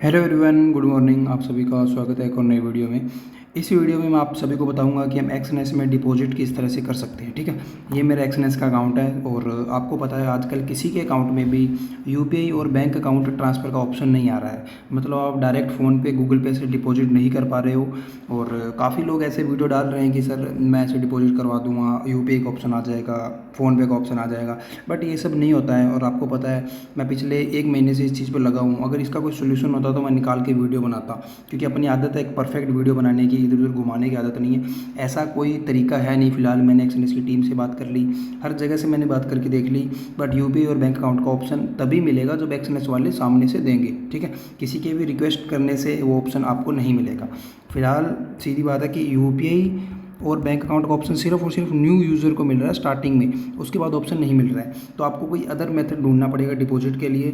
Hello everyone, good morning. आप सभी का स्वागत है एक और नई वीडियो में। इस वीडियो में मैं आप सभी को बताऊंगा कि हम एक्सएनएस में डिपॉजिट किस तरह से कर सकते हैं। ठीक है, ये मेरा एक्सएनएस का अकाउंट है और आपको पता है आजकल किसी के अकाउंट में भी यूपीआई और बैंक अकाउंट ट्रांसफ़र का ऑप्शन नहीं आ रहा है। मतलब आप डायरेक्ट फ़ोन पे गूगल पे से डिपॉजिट नहीं कर पा रहे हो। और काफ़ी लोग ऐसे वीडियो डाल रहे हैं कि सर मैं ऐसे डिपॉजिट करवा दूंगा, यूपीआई का ऑप्शन आ जाएगा, फ़ोनपे का ऑप्शन आ जाएगा। बट ये सब नहीं होता है और आपको पता है मैं पिछले 1 महीने से इस चीज़ पर लगा हूँ। अगर इसका कोई सोल्यूशन होता तो मैं निकाल के वीडियो बनाता, क्योंकि अपनी आदत है एक परफेक्ट वीडियो बनाने की, इधर उधर घुमाने की आदत नहीं है। ऐसा कोई तरीका है नहीं। फिलहाल मैंने एक्सएनएस की टीम से बात कर ली, हर जगह से मैंने बात करके देख ली, बट यूपीआई और बैंक अकाउंट का ऑप्शन तभी मिलेगा जब एक्सएनएस वाले सामने से देंगे। ठीक है, किसी के भी रिक्वेस्ट करने से वो ऑप्शन आपको नहीं मिलेगा। फिलहाल सीधी बात है कि यूपीआई और बैंक अकाउंट का ऑप्शन सिर्फ और सिर्फ न्यू यूज़र को मिल रहा है स्टार्टिंग में, उसके बाद ऑप्शन नहीं मिल रहा है। तो आपको कोई अदर मेथड ढूंढना पड़ेगा डिपॉजिट के लिए।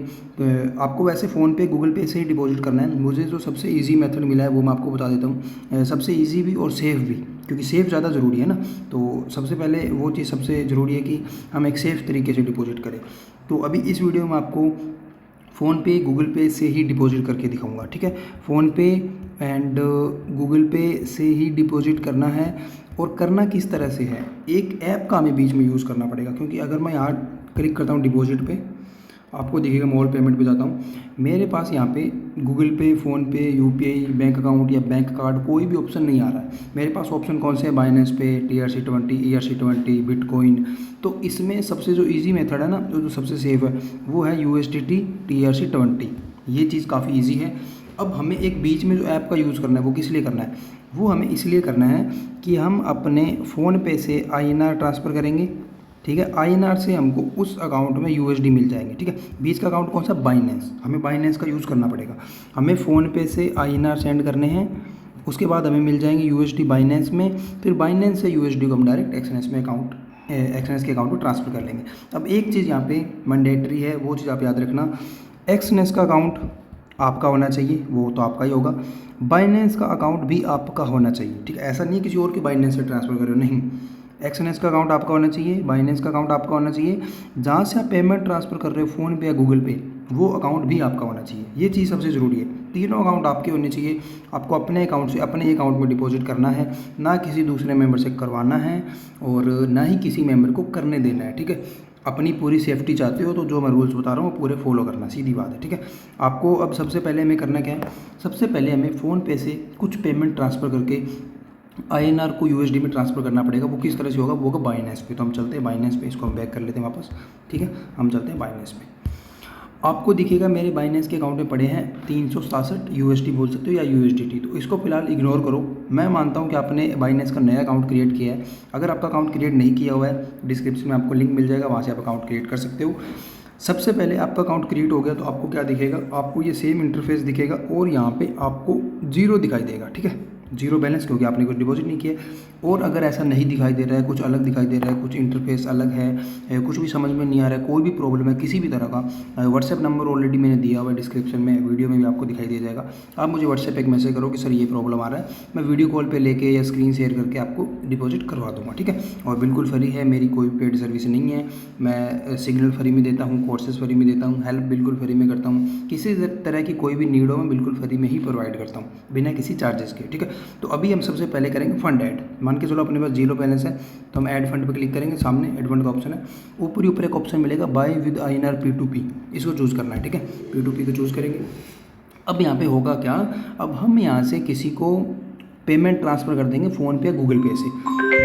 आपको वैसे फ़ोन पे गूगल पे से ही डिपॉजिट करना है। मुझे जो सबसे इजी मेथड मिला है वो मैं आपको बता देता हूँ। सबसे इजी भी और सेफ़ भी, क्योंकि सेफ़ ज़्यादा ज़रूरी है ना। तो सबसे पहले वो चीज़ सबसे ज़रूरी है कि हम एक सेफ़ तरीके से डिपॉजिट करें। तो अभी इस वीडियो में आपको फ़ोनपे गूगल पे से ही डिपॉजिट करके दिखाऊंगा। ठीक है, फ़ोनपे एंड गूगल पे से ही डिपॉजिट करना है। और करना किस तरह से है, एक ऐप का हमें बीच में यूज़ करना पड़ेगा। क्योंकि अगर मैं यहाँ क्लिक करता हूँ डिपॉजिट पे, आपको दिखेगा मोर पेमेंट पे जाता हूँ, मेरे पास यहाँ पे गूगल पे, फ़ोनपे, यूपीआई, बैंक अकाउंट या बैंक कार्ड कोई भी ऑप्शन नहीं आ रहा है। मेरे पास ऑप्शन कौन से हैं, बाइनेंस पे, TRC20, ERC20, बिटकॉइन। तो इसमें सबसे जो ईजी मेथड है ना, जो सबसे सेफ़ है, वो है USDT TRC20। ये चीज़ काफ़ी ईजी है। अब हमें एक बीच में जो ऐप का यूज़ करना है वो किस लिए करना है, वो हमें इसलिए करना है कि हम अपने फ़ोन पे से INR ट्रांसफ़र करेंगे। ठीक है, INR से हमको उस अकाउंट में USD मिल जाएंगे। ठीक है, बीच का अकाउंट कौन सा, बाइनेंस। हमें बाइनेंस का यूज़ करना पड़ेगा। हमें फ़ोन पे से INR सेंड करने हैं, उसके बाद हमें मिल जाएंगे USD बाइनेंस में। फिर बाइनेंस से USD को हम डायरेक्ट एक्सएनएस के अकाउंट में ट्रांसफ़र कर लेंगे। अब एक चीज़ यहाँ पे मैंडेटरी है, वो चीज़ आप याद रखना, एक्सएनएस का अकाउंट आपका होना चाहिए, वो तो आपका ही होगा। बाइनेंस का अकाउंट भी आपका होना चाहिए। ठीक है, ऐसा नहीं किसी और के बाइनेंस से ट्रांसफ़र करो, नहीं। एक्सएनएस का अकाउंट आपका होना चाहिए, बाइनेंस का अकाउंट आपका होना चाहिए। जहाँ से आप पेमेंट ट्रांसफ़र कर रहे हो फ़ोन पे या गूगल पे, वो अकाउंट भी आपका होना चाहिए। ये चीज़ सबसे ज़रूरी है। तीनों अकाउंट आपके होने चाहिए। आपको अपने अकाउंट से अपने अकाउंट में डिपॉजिट करना है, ना किसी दूसरे मेंबर से करवाना है और ना ही किसी मेंबर को करने देना है। ठीक है, अपनी पूरी सेफ्टी चाहते हो तो जो मैं रूल्स बता रहा हूँ वो पूरे फॉलो करना, सीधी बात है। ठीक है, आपको अब सबसे पहले हमें करना क्या है, सबसे पहले हमें फ़ोन पे से कुछ पेमेंट ट्रांसफ़र करके INR को USD में ट्रांसफ़र करना पड़ेगा। वो किस तरह से होगा, वो होगा बाइनेंस पे। तो हम चलते हैं बाइनेंस पे, इसको हम बैक कर लेते हैं वापस। ठीक है, हम चलते हैं बाइनेंस पे। आपको दिखेगा मेरे बाइनेंस के अकाउंट में पड़े हैं 367 USD बोल सकते हो या USDT। तो इसको फिलहाल इग्नोर करो। मैं मानता हूँ कि आपने बाइनेंस का नया अकाउंट क्रिएट किया है। अगर आपका अकाउंट क्रिएट नहीं किया हुआ है, डिस्क्रिप्शन में आपको लिंक मिल जाएगा, वहाँ से आप अकाउंट क्रिएट कर सकते हो। सबसे पहले आपका अकाउंट क्रिएट हो गया तो आपको क्या दिखेगा, आपको ये सेम इंटरफेस दिखेगा और यहाँ पे आपको जीरो दिखाई देगा। ठीक है, जीरो बैलेंस, क्योंकि आपने कुछ डिपॉजिट नहीं किया। और अगर ऐसा नहीं दिखाई दे रहा है, कुछ अलग दिखाई दे रहा है, कुछ इंटरफेस अलग है, कुछ भी समझ में नहीं आ रहा है, कोई भी प्रॉब्लम है किसी भी तरह का, व्हाट्सएप नंबर ऑलरेडी मैंने दिया हुआ है डिस्क्रिप्शन में, वीडियो में भी आपको दिखाई दे जाएगा। आप मुझे व्हाट्सएप एक मैसेज करो कि सर ये प्रॉब्लम आ रहा है, मैं वीडियो कॉल पे लेके या स्क्रीन शेयर करके आपको डिपॉजिट करवा दूंगा। ठीक है, और बिल्कुल फ्री है, मेरी कोई पेड सर्विस नहीं है। मैं सिग्नल फ्री में देता हूँ, कोर्सेज फ्री में देता हूँ, हेल्प बिल्कुल फ्री में करता हूँ। किसी तरह की कोई भी नीड हो मैं बिल्कुल फ्री में ही प्रोवाइड करता हूँ, बिना किसी चार्जेस के। ठीक है, तो अभी हम सबसे पहले करेंगे फंड ऐड। मान के चलो अपने पास जीरो बैलेंस है तो हम ऐड फंड पे क्लिक करेंगे। सामने ऐड फंड का ऑप्शन है, ऊपर ही ऊपर एक ऑप्शन मिलेगा बाय विद INR P2P, इसको चूज़ करना है। ठीक है, P2P को चूज़ करेंगे। अब यहाँ पे होगा क्या, अब हम यहाँ से किसी को पेमेंट ट्रांसफ़र कर देंगे फ़ोन पे या गूगल पे से,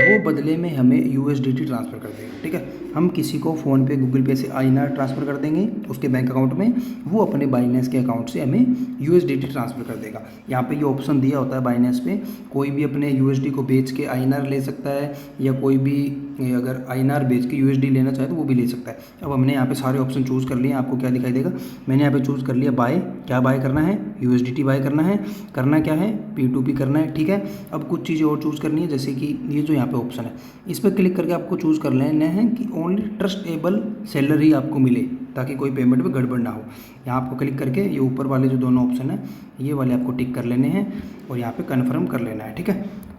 वो बदले में हमें USDT ट्रांसफ़र कर देगा। ठीक है, हम किसी को फ़ोन पे गूगल पे से INR ट्रांसफ़र कर देंगे उसके बैंक अकाउंट में, वो अपने बाइनेंस के अकाउंट से हमें USDT ट्रांसफ़र कर देगा। यहाँ पे ये ऑप्शन दिया होता है बाइनेंस पे, कोई भी अपने USD को बेच के INR ले सकता है, या कोई भी अगर INR बेच के USD लेना चाहे तो वो भी ले सकता है। अब हमने यहाँ पे सारे ऑप्शन चूज़ कर लिए, आपको क्या दिखाई देगा, मैंने यहाँ पे चूज़ कर लिया बाय। क्या बाय करना है, USDT बाय करना है। करना क्या है, P2P करना है। ठीक है, अब कुछ चीज़ें और चूज़ करनी है, जैसे कि ये जो यहाँ पे ऑप्शन है इस पर क्लिक करके आपको चूज़ कर लेना है कि ओनली ट्रस्टेबल सेलर ही आपको मिले, ताकि कोई पेमेंट में गड़बड़ ना हो। यहाँ आपको क्लिक करके ये ऊपर वाले जो दोनों ऑप्शन है ये वाले आपको टिक कर लेने हैं और यहाँ पे कन्फर्म कर लेना है। ठीक है,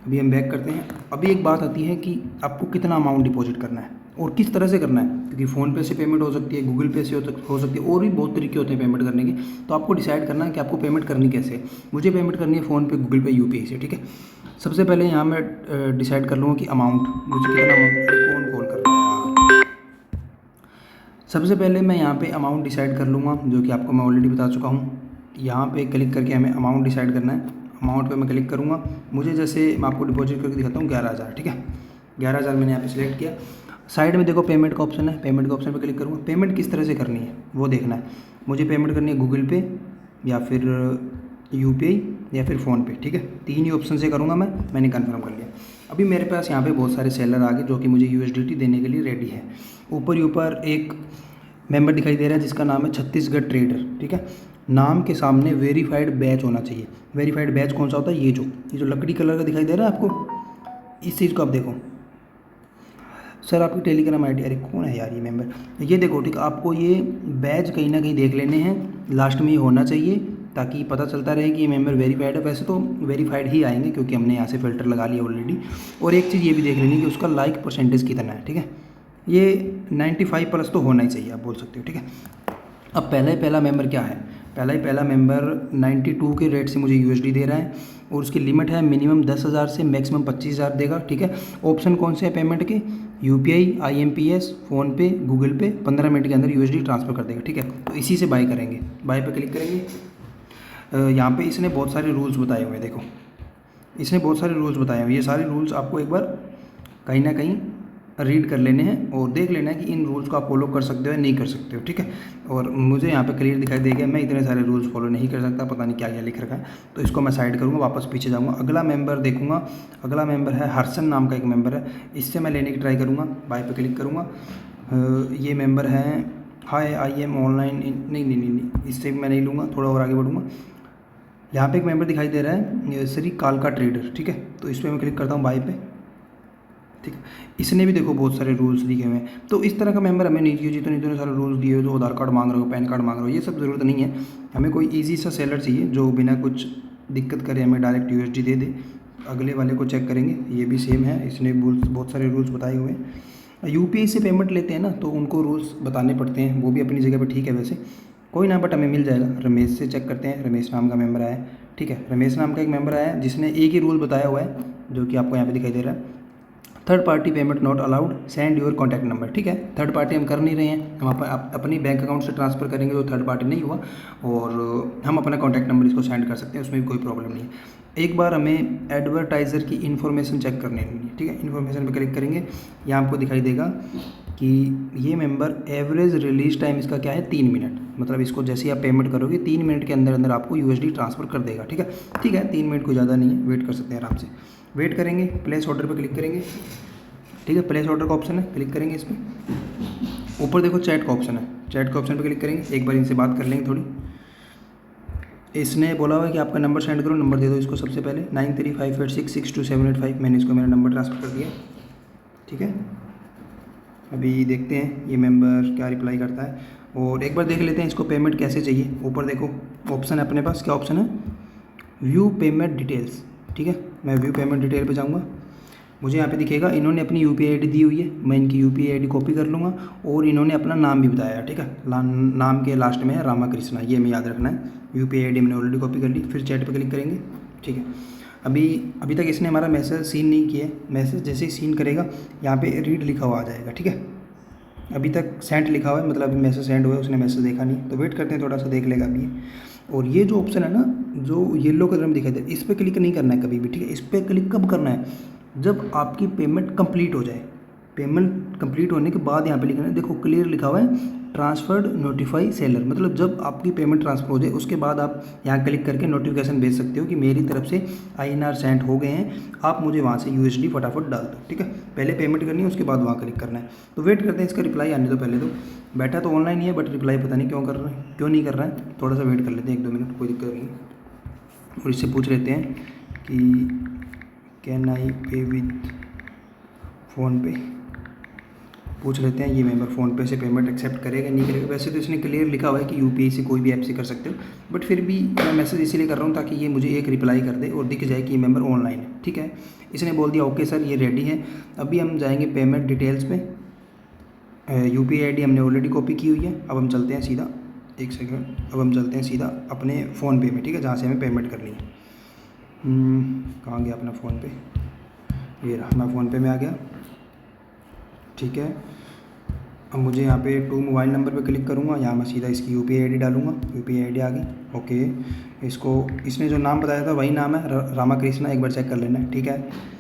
अभी हम बैक करते हैं। अभी एक बात आती है कि आपको कितना अमाउंट डिपॉजिट करना है, और किस तरह से करना है, क्योंकि फ़ोन पे से पेमेंट हो सकती है, गूगल पे से हो सकती है, और भी बहुत तरीके होते हैं पेमेंट करने के। तो आपको डिसाइड करना है कि आपको पेमेंट करनी कैसे है। मुझे पेमेंट करनी है फ़ोन पे, गूगल पे, यूपीआई से, ठीक है। सबसे पहले यहाँ मैं डिसाइड कर लूँगा कि अमाउंट मुझे कितना अमाउंट, कौन कॉल कर रहा है यार। सबसे पहले मैं यहाँ पे अमाउंट डिसाइड कर लूँगा, जो कि आपको मैं ऑलरेडी बता चुका हूँ। यहाँ पे क्लिक करके हमें अमाउंट डिसाइड करना है। अमाउंट पे मैं क्लिक करूँगा। मुझे जैसे मैं आपको डिपॉजिट करके दिखाता हूँ 11,000, ठीक है। 11,000 मैंने यहाँ पे सिलेक्ट किया। साइड में देखो पेमेंट का ऑप्शन है, पेमेंट के ऑप्शन पे क्लिक करूँगा। पेमेंट किस तरह से करनी है वो देखना है। मुझे पेमेंट करनी है गूगल पे या फिर यूपीआई या फिर फ़ोनपे, ठीक है। 3 ही ऑप्शन से करूँगा मैंने कन्फर्म कर लिया। अभी मेरे पास यहाँ पे बहुत सारे सेलर आ गए जो कि मुझे यूएसडीटी देने के लिए रेडी है। ऊपर एक मेंबर दिखाई दे रहा है जिसका नाम है छत्तीसगढ़ ट्रेडर, ठीक है। नाम के सामने वेरीफाइड बैच होना चाहिए। वेरीफाइड बैच कौन सा होता है, ये जो लकड़ी कलर का दिखाई दे रहा है आपको, इस चीज़ को आप देखो। सर आपकी टेलीग्राम आईडी, अरे कौन है यार ये मेंबर, ये देखो, ठीक है। आपको ये बैच कहीं ना कहीं देख लेने हैं, लास्ट में ये होना चाहिए, ताकि पता चलता रहे कि ये मेंबर वेरीफाइड है। वैसे तो वेरीफाइड ही आएंगे क्योंकि हमने यहाँ से फ़िल्टर लगा लिया ऑलरेडी। और एक चीज़ ये भी देख लेनी कि उसका लाइक परसेंटेज कितना है, ठीक है। ये 95+ तो होना ही चाहिए, आप बोल सकते हो, ठीक है। अब पहला मेंबर क्या है, पहला मेंबर 92 के रेट से मुझे यूएसडी दे रहा है, और उसकी लिमिट है मिनिमम 10,000 से मैक्सिमम 25,000 देगा, ठीक है। ऑप्शन कौन से हैं पेमेंट के, यूपीआई, आईएमपीएस, फ़ोनपे, गूगल पे, 15 मिनट के अंदर यूएसडी ट्रांसफ़र कर देगा, ठीक है। तो इसी से बाय करेंगे, बाय पे क्लिक करेंगे। यहाँ पे इसने बहुत सारे रूल्स बताए हुए हैं, देखो इसने बहुत सारे रूल्स बताए हुए हैं। ये सारे रूल्स आपको एक बार कहीं ना कहीं रीड कर लेने हैं और देख लेना है कि इन रूल्स को आप फॉलो कर सकते हो या नहीं कर सकते हो, ठीक है। और मुझे यहाँ पे क्लियर दिखाई देगा मैं इतने सारे रूल्स फॉलो नहीं कर सकता, पता नहीं क्या क्या लिख रखा है, तो इसको मैं साइड करूँगा, वापस पीछे जाऊँगा। अगला मेंबर देखूँगा, अगला मेंबर है हर्षन नाम का एक मेंबर है, इससे मैं लेने की ट्राई करूँगा। बाय पे क्लिक करूँगा। ये मेंबर है हाय आई एम ऑनलाइन, नहीं, इससे मैं नहीं लूँगा, थोड़ा और आगे बढ़ूँगा। यहाँ पे एक मेंबर दिखाई दे रहा है श्री कालका ट्रेडर, ठीक है। तो इस पर मैं क्लिक करता हूँ बाय पे, ठीक है। इसने भी देखो बहुत सारे रूल्स दिए हुए हैं। तो इस तरह का मेंबर हमें नहीं चाहिए जितने इतने सारे रूल्स दिए हो, जो आधार कार्ड मांग रहे हो, पैन कार्ड मांग रहे हो, ये सब ज़रूरत नहीं है। हमें कोई ईजी सा सेलर चाहिए जो बिना कुछ दिक्कत करे हमें डायरेक्ट यूएसडी दे दे। अगले वाले को चेक करेंगे, ये भी सेम है, इसने बहुत सारे रूल्स बताए हुए हैं। यूपीआई से पेमेंट लेते हैं ना, तो उनको रूल्स बताने पड़ते हैं, वो भी अपनी जगह पर ठीक है वैसे, कोई ना, बट हमें मिल जाएगा। रमेश से चेक करते हैं, रमेश नाम का मेंबर आया है, ठीक है। रमेश नाम का एक मेंबर आया है जिसने एक ही रूल बताया हुआ है, जो कि आपको यहाँ पे दिखाई दे रहा है, third party payment not allowed, send your contact number, ठीक है। थर्ड पार्टी हम कर नहीं रहे हैं, हम अपनी बैंक अकाउंट से ट्रांसफ़र करेंगे तो थर्ड पार्टी नहीं हुआ, और हम अपना कॉन्टैक्ट नंबर इसको सेंड कर सकते हैं, उसमें भी कोई प्रॉब्लम नहीं है। एक बार हमें एडवर्टाइज़र की इन्फॉर्मेशन चेक करनी है, ठीक है। इन्फॉर्मेशन पे क्लिक करेंगे, यहाँ आपको दिखाई देगा कि ये मेंबर एवरेज रिलीज टाइम इसका क्या है, 3 मिनट, मतलब इसको जैसे ही आप पेमेंट करोगे 3 मिनट के अंदर अंदर आपको यूएसडी ट्रांसफ़र कर देगा, ठीक है। 3 मिनट कोई ज़्यादा नहीं है, वेट कर सकते हैं आराम से। वेट करेंगे, प्लेस ऑर्डर पे क्लिक करेंगे, ठीक है। प्लेस ऑर्डर का ऑप्शन है, क्लिक करेंगे इस पर। ऊपर देखो चैट का ऑप्शन है, चैट के ऑप्शन पे क्लिक करेंगे। एक बार इनसे बात कर लेंगे थोड़ी। इसने बोला हुआ है कि आपका नंबर सेंड करो, नंबर दे दो इसको सबसे पहले 9358662785। मैंने इसको मेरा नंबर ट्रांसफ़र कर दिया, ठीक है। अभी देखते हैं ये मेंबर क्या रिप्लाई करता है, और एक बार देख लेते हैं इसको पेमेंट कैसे चाहिए। ऊपर देखो ऑप्शन है अपने पास, क्या ऑप्शन है, व्यू पेमेंट डिटेल्स, ठीक है। मैं व्यू पेमेंट डिटेल पे जाऊँगा, मुझे यहाँ पे दिखेगा इन्होंने अपनी यूपीआई आईडी दी हुई है, मैं इनकी यूपीआई आईडी कॉपी कर लूँगा, और इन्होंने अपना नाम भी बताया, ठीक है। नाम के लास्ट में है रामाकृष्णा, ये हमें याद रखना है। यूपीआई आईडी मैंने ऑलरेडी कॉपी कर ली। फिर चैट पे क्लिक करेंगे, ठीक है। अभी तक इसने हमारा मैसेज सीन नहीं किया है, मैसेज जैसे ही सीन करेगा यहाँ पे रीड लिखा हुआ आ जाएगा, ठीक है। अभी तक सेंड लिखा हुआ है, मतलब अभी मैसेज सेंड हुआ है, उसने मैसेज देखा नहीं, तो वेट करते हैं, थोड़ा सा देख लेगा अभी। और ये जो ऑप्शन है ना, जो येलो कलर में दिखाई दे, इस पर क्लिक नहीं करना है कभी भी, ठीक है। इस पर क्लिक कब करना है, जब आपकी पेमेंट कंप्लीट हो जाए। पेमेंट कंप्लीट होने के बाद यहाँ पे लिखना है, देखो क्लियर लिखा हुआ है ट्रांसफर्ड नोटिफाई सेलर, मतलब जब आपकी पेमेंट ट्रांसफ़र हो जाए उसके बाद आप यहाँ क्लिक करके नोटिफिकेशन भेज सकते हो कि मेरी तरफ से INR सेंड हो गए हैं, आप मुझे वहाँ से USD फटाफट डाल दो, ठीक है। पहले पेमेंट करनी है, उसके बाद वहाँ क्लिक करना है। तो वेट करते हैं इसका रिप्लाई आने दो। पहले तो बैठा तो ऑनलाइन ही है, बट रिप्लाई पता नहीं क्यों नहीं कर रहा है। थोड़ा सा वेट कर लेते हैं, 1-2 मिनट, कोई दिक्कत नहीं। और इससे पूछ लेते हैं कि कैन आई पे विद फ़ोनपे, पूछ लेते हैं ये मेंबर फ़ोनपे से पेमेंट एक्सेप्ट करेगा नहीं करेगा। वैसे तो इसने क्लियर लिखा हुआ है कि यूपीआई से कोई भी ऐप से कर सकते हो, बट फिर भी मैं मैसेज इसीलिए कर रहा हूँ ताकि ये मुझे एक रिप्लाई कर दे और दिख जाए कि ये मेंबर ऑनलाइन है, ठीक है। इसने बोल दिया ओके सर ये रेडी है। अभी हम जाएंगे पेमेंट डिटेल्स पे, UPI ID हमने ऑलरेडी कॉपी की हुई है। अब हम चलते हैं सीधा, एक सेकंड, अब हम चलते हैं सीधा अपने फ़ोनपे में, ठीक है, जहाँ से हमें पेमेंट करनी है। कहाँ गया अपना फ़ोनपे, ये रहा, मैं फ़ोनपे में आ गया, ठीक है। अब मुझे यहाँ पे टू मोबाइल नंबर पे क्लिक करूँगा, यहाँ मैं सीधा इसकी UPI ID डालूँगा, UPI ID आ गई, ओके। इसको इसने जो नाम बताया था वही नाम है, रामाकृष्णा, एक बार चेक कर लेना है, ठीक है।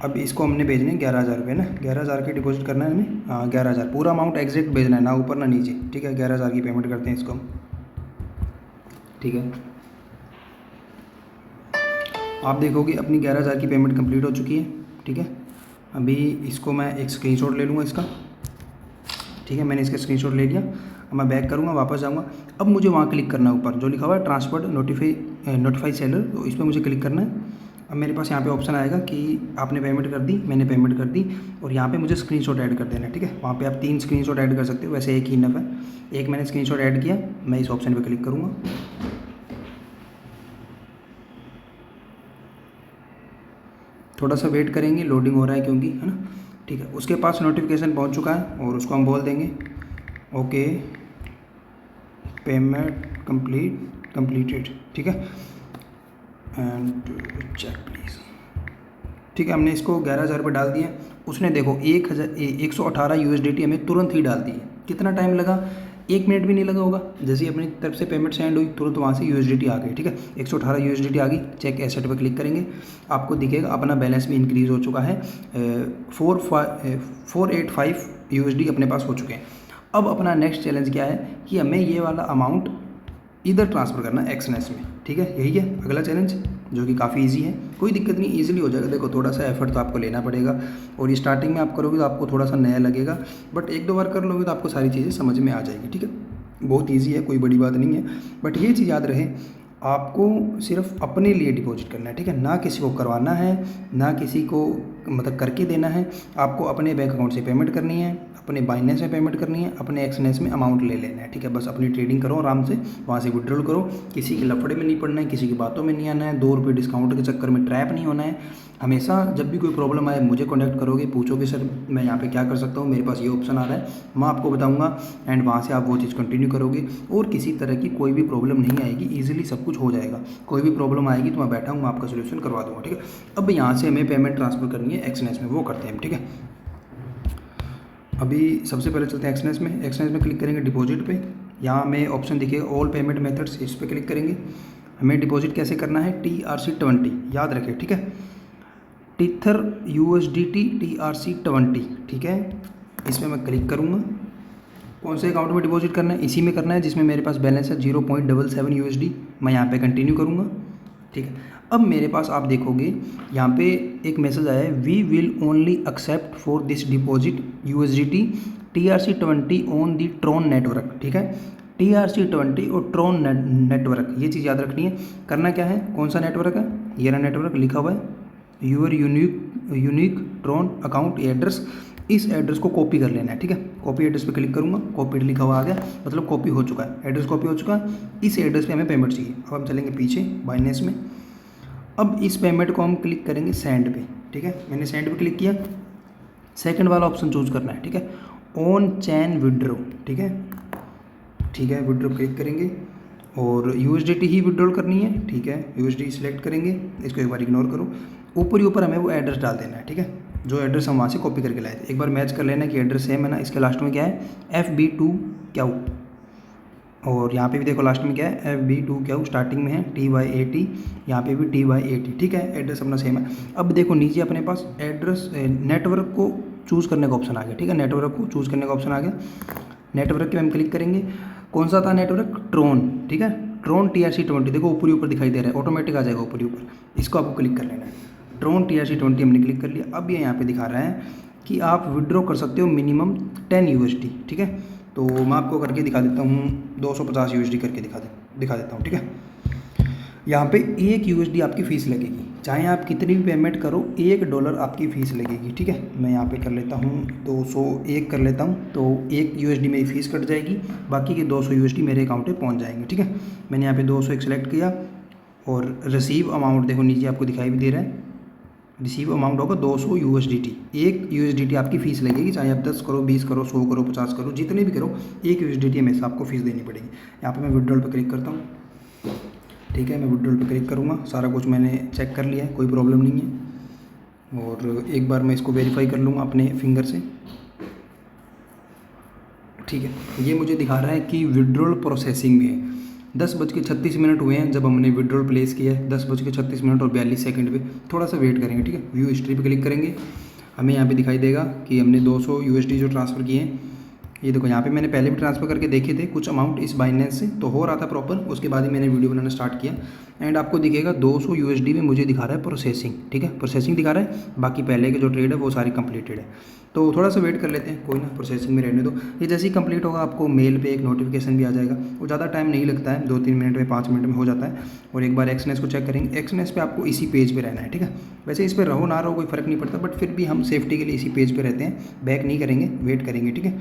अब इसको हमने भेजने 11,000 रुपये ना, 11,000 के डिपॉजिट करना है हमें, हाँ 11,000, पूरा अमाउंट एग्जैक्ट भेजना है, ना ऊपर ना नीचे, ठीक है। 11,000 की पेमेंट करते हैं इसको, ठीक है। आप देखोगे अपनी 11,000 की पेमेंट कंप्लीट हो चुकी है, ठीक है। अभी इसको मैं एक स्क्रीनशॉट ले लूँगा इसका, ठीक है। मैंने इसका स्क्रीनशॉट ले लिया। अब मैं बैक करूँगा, वापस जाऊँगा। अब मुझे वहाँ क्लिक करना है, ऊपर जो लिखा हुआ है ट्रांसफर नोटिफाई सेलर, तो इस पर मुझे क्लिक करना है। अब मेरे पास यहाँ पे ऑप्शन आएगा कि आपने पेमेंट कर दी, मैंने पेमेंट कर दी, और यहाँ पे मुझे स्क्रीनशॉट ऐड कर देना है, ठीक है। वहाँ पे आप 3 स्क्रीनशॉट ऐड कर सकते हो, वैसे एक ही इनफ है। एक मैंने स्क्रीनशॉट ऐड किया, मैं इस ऑप्शन पे क्लिक करूँगा, थोड़ा सा वेट करेंगे, लोडिंग हो रहा है क्योंकि, है ना, ठीक है। उसके पास नोटिफिकेशन पहुँच चुका है और उसको हम बोल देंगे ओके पेमेंट कंप्लीटेड, ठीक है, एंड चेक प्लीज़, ठीक है। हमने इसको 11,000 रुपये डाल दिए। उसने देखो 118 USDT हमें तुरंत ही डाल दी है। कितना टाइम लगा, 1 मिनट भी नहीं लगा होगा। जैसे ही अपनी तरफ से पेमेंट सेंड हुई तुरंत वहाँ से USDT आ गई, ठीक है। 118 USDT आ गई। चेक एसेट पर क्लिक करेंगे, आपको दिखेगा अपना बैलेंस भी इंक्रीज़ हो चुका है, 485 USD अपने पास हो चुके हैं। अब अपना नेक्स्ट चैलेंज क्या है कि हमें ये वाला अमाउंट इधर ट्रांसफ़र करना है एक्सनेस में, ठीक है। यही है अगला चैलेंज, जो कि काफ़ी इजी है, कोई दिक्कत नहीं, इजीली हो जाएगा। देखो थोड़ा सा एफर्ट तो आपको लेना पड़ेगा, और ये स्टार्टिंग में आप करोगे तो आपको थोड़ा सा नया लगेगा, बट 1-2 बार कर लोगे तो आपको सारी चीज़ें समझ में आ जाएगी, ठीक है। बहुत ईजी है, कोई बड़ी बात नहीं है, बट ये चीज़ याद रहे, आपको सिर्फ अपने लिए डिपॉजिट करना है, ठीक है। ना किसी को करवाना है, ना किसी को मतलब करके देना है। आपको अपने बैंक अकाउंट से पेमेंट करनी है, अपने बाइनेंस में पेमेंट करनी है, अपने एक्सनेस में अमाउंट ले लेना है, ठीक है। बस अपनी ट्रेडिंग करो आराम से, वहाँ से विड्रॉल करो, किसी के लफड़े में नहीं पड़ना है, किसी की बातों में नहीं आना है, 2 रुपये डिस्काउंट के चक्कर में ट्रैप नहीं होना है। हमेशा जब भी कोई प्रॉब्लम आए मुझे कॉन्टैक्ट करोगे, पूछोगे सर मैं यहाँ पे क्या कर सकता हूँ, मेरे पास ये ऑप्शन आ रहा है, मैं आपको बताऊँगा, एंड वहाँ से आप वो चीज़ कंटिन्यू करोगे, और किसी तरह की कोई भी प्रॉब्लम नहीं आएगी, ईजिली सब कुछ हो जाएगा। कोई भी प्रॉब्लम आएगी तो मैं बैठा हूँ, मैं आपका सोल्यूशन करवा दूँगा, ठीक है। अब यहाँ से हमें पेमेंट ट्रांसफ़र करनी है एक्सनेस में, वो करते हैं हम, ठीक है। अभी सबसे पहले चलते हैं एक्सनेस में। एक्सनेस में क्लिक करेंगे डिपॉजिट पे, यहाँ हमें ऑप्शन दिखेगा ऑल पेमेंट मेथड्स, इस पर क्लिक करेंगे। हमें डिपॉजिट कैसे करना है, TRC20 याद रखें, ठीक है। टीथर USDT TRC20, ठीक है। इसमें मैं क्लिक करूँगा। कौन से अकाउंट में डिपॉजिट करना है, इसी में करना है जिसमें मेरे पास बैलेंस है 0.77 USD। मैं यहाँ पे कंटिन्यू करूँगा, ठीक है। अब मेरे पास आप देखोगे यहाँ पे एक मैसेज आया है, we will only accept for this deposit USDT TRC20 on the Tron network, ठीक है। TRC20 और ट्रॉन नेटवर्क, ये चीज़ याद रखनी है। करना क्या है, कौन सा नेटवर्क है, ये रहा नेटवर्क लिखा हुआ है, your unique Tron account address, इस एड्रेस को कॉपी कर लेना है, ठीक है। कॉपी एड्रेस पे क्लिक करूँगा, कॉपीड लिखा हुआ आ गया, मतलब कॉपी हो चुका है, एड्रेस कॉपी हो चुका है। इस एड्रेस पे हमें पेमेंट चाहिए। अब हम चलेंगे पीछे बाइनेंस में। अब इस पेमेंट को हम क्लिक करेंगे सेंड पे, ठीक है। मैंने सेंड पे क्लिक किया, सेकंड वाला ऑप्शन चूज करना है, ठीक है, ऑन चैन विड्रो, ठीक है, ठीक है। विड्रो क्लिक करेंगे और USDT ही विड्रॉल करनी है, ठीक है। USD सिलेक्ट करेंगे, इसको एक बार इग्नोर करो। ऊपर ही ऊपर हमें वो एड्रेस डाल देना है, ठीक है, जो एड्रेस हम वहाँ से कॉपी करके लाए थे। एक बार मैच कर लेना कि एड्रेस सेम है ना। इसके लास्ट में क्या है, FB2 और यहाँ पे भी देखो लास्ट में क्या है, FB2 स्टार्टिंग में है TY80, यहाँ पे भी TY80, ठीक है। एड्रेस अपना सेम है। अब देखो नीचे अपने पास एड्रेस नेटवर्क को चूज़ करने का ऑप्शन आ गया, ठीक है। नेटवर्क को चूज़ करने का ऑप्शन आ गया। नेटवर्क के हम क्लिक करेंगे, कौन सा था नेटवर्क, ट्रॉन, ठीक है। ट्रॉन TRC20 देखो ऊपर ही ऊपर दिखाई दे रहा है, ऑटोमेटिक आ जाएगा ऊपर ही ऊपर, इसको आपको क्लिक कर लेना है। ट्रॉन TRC20 हमने क्लिक कर लिया। अब ये यहाँ पे दिखा रहा है कि आप विड्रॉ कर सकते हो मिनिमम 10 USD, ठीक है। तो मैं आपको करके दिखा देता हूँ, 250 USD करके दिखा देता हूँ, ठीक है। यहाँ पे 1 USD आपकी फ़ीस लगेगी, चाहे आप कितनी भी पेमेंट करो, $1 आपकी फ़ीस लगेगी, ठीक है। मैं यहाँ पे कर लेता हूँ 201 कर लेता हूँ, तो 1 USD मेरी फ़ीस कट जाएगी, बाकी के 200 USD मेरे अकाउंट में पहुँच जाएंगे, ठीक है। मैंने यहाँ पे 201 सेलेक्ट किया और रिसीव अमाउंट देखो नीचे आपको दिखाई भी दे रहा है, रिसीव अमाउंट होगा 200 USDT। एक USDT आपकी फ़ीस लगेगी, चाहे आप 10 करो, 20 करो, 100 करो, 50 करो, जितने भी करो, एक USDT हमेशा आपको फ़ीस देनी पड़ेगी। यहाँ पे मैं विड्रॉल पे क्लिक करता हूँ, ठीक है। मैं विड्रॉल पे क्लिक करूँगा, सारा कुछ मैंने चेक कर लिया है, कोई प्रॉब्लम नहीं है। और एक बार मैं इसको वेरीफाई कर लूँगा अपने फिंगर से, ठीक है। ये मुझे दिखा रहा है कि विड्रॉल प्रोसेसिंग में है। 10:36 हुए हैं जब हमने विड्रॉल प्लेस किया है, 10:36 और 42 सेकंड पे। थोड़ा सा वेट करेंगे, ठीक है। व्यू हिस्ट्री पे क्लिक करेंगे, हमें यहाँ पे दिखाई देगा कि हमने 200 USD जो ट्रांसफ़र किए हैं। ये देखो, यहाँ पे मैंने पहले भी ट्रांसफ़र करके देखे थे कुछ अमाउंट इस बाइनेंस से, तो हो रहा था प्रॉपर। उसके बाद ही मैंने वीडियो बनाना स्टार्ट किया। एंड आपको दिखेगा 200 USD में मुझे दिखा रहा है प्रोसेसिंग, ठीक है। प्रोसेसिंग दिखा रहा है, बाकी पहले के जो ट्रेड है वो सारी कंप्लीटेड है। तो थोड़ा सा वेट कर लेते हैं, कोई ना, प्रोसेसिंग में रहने दो। ये जैसे ही कंप्लीट होगा आपको मेल पे एक नोटिफिकेशन भी आ जाएगा। वो ज़्यादा टाइम नहीं लगता है, 2-3 मिनट में, 5 मिनट में हो जाता है। और एक बार एक्सनेस को चेक करेंगे। एक्सनेस पे आपको इसी पेज पे रहना है, ठीक है। वैसे इस पर रहो ना रहो कोई फ़र्क नहीं पड़ता, बट फिर भी हम सेफ्टी के लिए इसी पेज पे रहते हैं। बैक नहीं करेंगे, वेट करेंगे, ठीक है।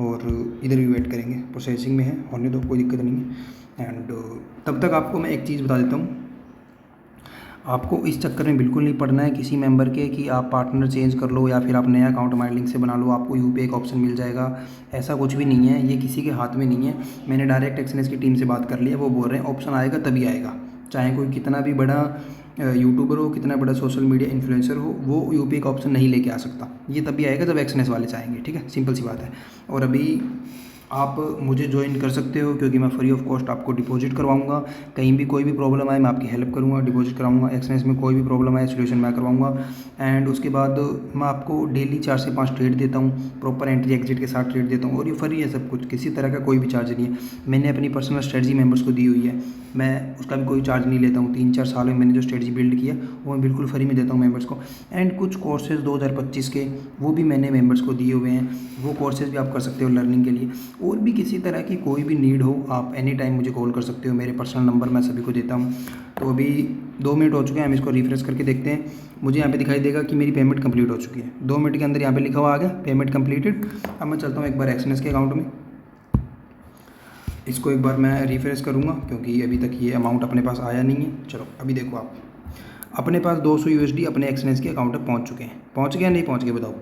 और इधर भी वेट करेंगे, प्रोसेसिंग में है, होने दो, कोई दिक्कत नहीं है। एंड तब तक आपको मैं एक चीज़ बता देता हूँ, आपको इस चक्कर में बिल्कुल नहीं पड़ना है किसी मेंबर के कि आप पार्टनर चेंज कर लो या फिर आप नया अकाउंट हमारे लिंक से बना लो, आपको यूपीआई का ऑप्शन मिल जाएगा। ऐसा कुछ भी नहीं है, ये किसी के हाथ में नहीं है। मैंने डायरेक्ट एक्सनेस की टीम से बात कर लिया, वो बोल रहे हैं ऑप्शन आएगा तभी आएगा। चाहे कोई कितना भी बड़ा यूट्यूबर हो, कितना बड़ा सोशल मीडिया इन्फ्लुएंसर हो, वो यूपीआई का ऑप्शन नहीं लेके आ सकता। ये तभी आएगा जब एक्सनेस वाले चाहेंगे, ठीक है। सिंपल सी बात है। और अभी आप मुझे ज्वाइन कर सकते हो, क्योंकि मैं फ्री ऑफ कॉस्ट आपको डिपॉजिट करवाऊंगा। कहीं भी कोई भी प्रॉब्लम आए मैं आपकी हेल्प करूंगा, डिपॉजिट कराऊंगा। एक्सनेस में कोई भी प्रॉब्लम आए सोल्यूशन मैं करवाऊंगा। एंड उसके बाद मैं आपको डेली 4 से 5 ट्रेड देता हूं, प्रॉपर एंट्री एग्जिट के साथ ट्रेड देता हूं। और ये फ्री है सब कुछ, किसी तरह का कोई भी चार्ज नहीं है। मैंने अपनी पर्सनल स्ट्रेटजी मेंबर्स को दी हुई है, मैं उसका भी कोई चार्ज नहीं लेता हूँ। 3-4 साल में मैंने जो स्ट्रेटजी बिल्ड किया वो मैं बिल्कुल फ्री में देता हूँ मेंबर्स को। एंड कुछ कोर्सेज 2025 के वो भी मैंने मेंबर्स को दिए हुए हैं, वो कोर्सेज भी आप कर सकते हो लर्निंग के लिए। और भी किसी तरह की कोई भी नीड हो, आप एनी टाइम मुझे कॉल कर सकते हो, मेरे पर्सनल नंबर मैं सभी को देता हूँ। तो अभी 2 मिनट हो चुके हैं, हम इसको रिफ्रेश करके देखते हैं। मुझे यहाँ पे दिखाई देगा कि मेरी पेमेंट कंप्लीट हो चुकी है। 2 मिनट के अंदर यहाँ पे लिखा हुआ आ गया पेमेंट कंप्लीटेड। अब मैं चलता हूँ एक बार एक्सनेस के अकाउंट में, इसको एक बार मैं रिफ्रेश करूँगा क्योंकि अभी तक ये अमाउंट अपने पास आया नहीं है। चलो अभी देखो, आप अपने पास 200 USD अपने एक्सनेस के अकाउंट तक पहुँच चुके हैं। पहुँच गया नहीं पहुँच गए बताओ?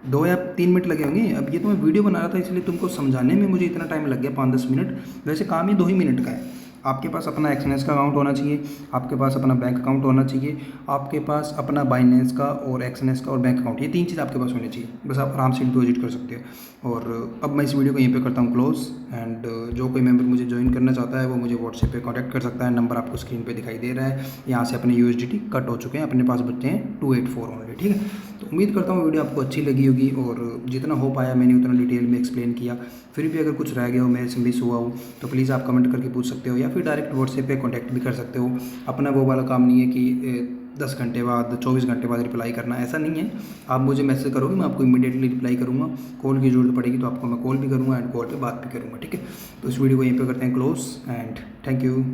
2 या 3 मिनट लगे होंगे। अब ये तो मैं वीडियो बना रहा था, इसलिए तुमको समझाने में मुझे इतना टाइम लग गया, 5-10 मिनट। वैसे काम ही 2 ही मिनट का है। आपके पास अपना एक्सनेस का अकाउंट होना चाहिए, आपके पास अपना बैंक अकाउंट होना चाहिए, आपके पास अपना बाइनेंस का और एक्सनेस का और बैंक अकाउंट, ये 3 चीज़ आपके पास होनी चाहिए। बस आप आराम से डिपॉजिट कर सकते हो। और अब मैं इस वीडियो को यहीं पे करता हूँ क्लोज। एंड जो कोई मेंबर मुझे ज्वाइन करना चाहता है वो मुझे व्हाट्सएप पे कांटेक्ट कर सकता है। नंबर आपको स्क्रीन पे दिखाई दे रहा है। यहाँ से अपने USDT कट हो चुके हैं, अपने पास बच्चे हैं 284 ओनली, ठीक है। तो उम्मीद करता हूँ वीडियो आपको अच्छी लगी होगी, और जितना हो पाया मैंने उतना डिटेल में एक्सप्लेन किया। फिर भी अगर कुछ रह गया हो, मेरे से मिस हुआ हो, तो प्लीज़ आप कमेंट करके पूछ सकते हो, या फिर डायरेक्ट व्हाट्सएप पे कांटेक्ट भी कर सकते हो। अपना वो वाला काम नहीं है कि 10 घंटे बाद, 24 घंटे बाद रिप्लाई करना, ऐसा नहीं है। आप मुझे मैसेज करोगे, मैं आपको इमीडिएटली रिप्लाई करूँगा। कॉल की जरूरत पड़ेगी तो आपको मैं कॉल भी करूँगा एंड कॉल पे बात भी करूँगा, ठीक है। तो इस वीडियो को यहीं पे करते हैं क्लोज, एंड थैंक यू।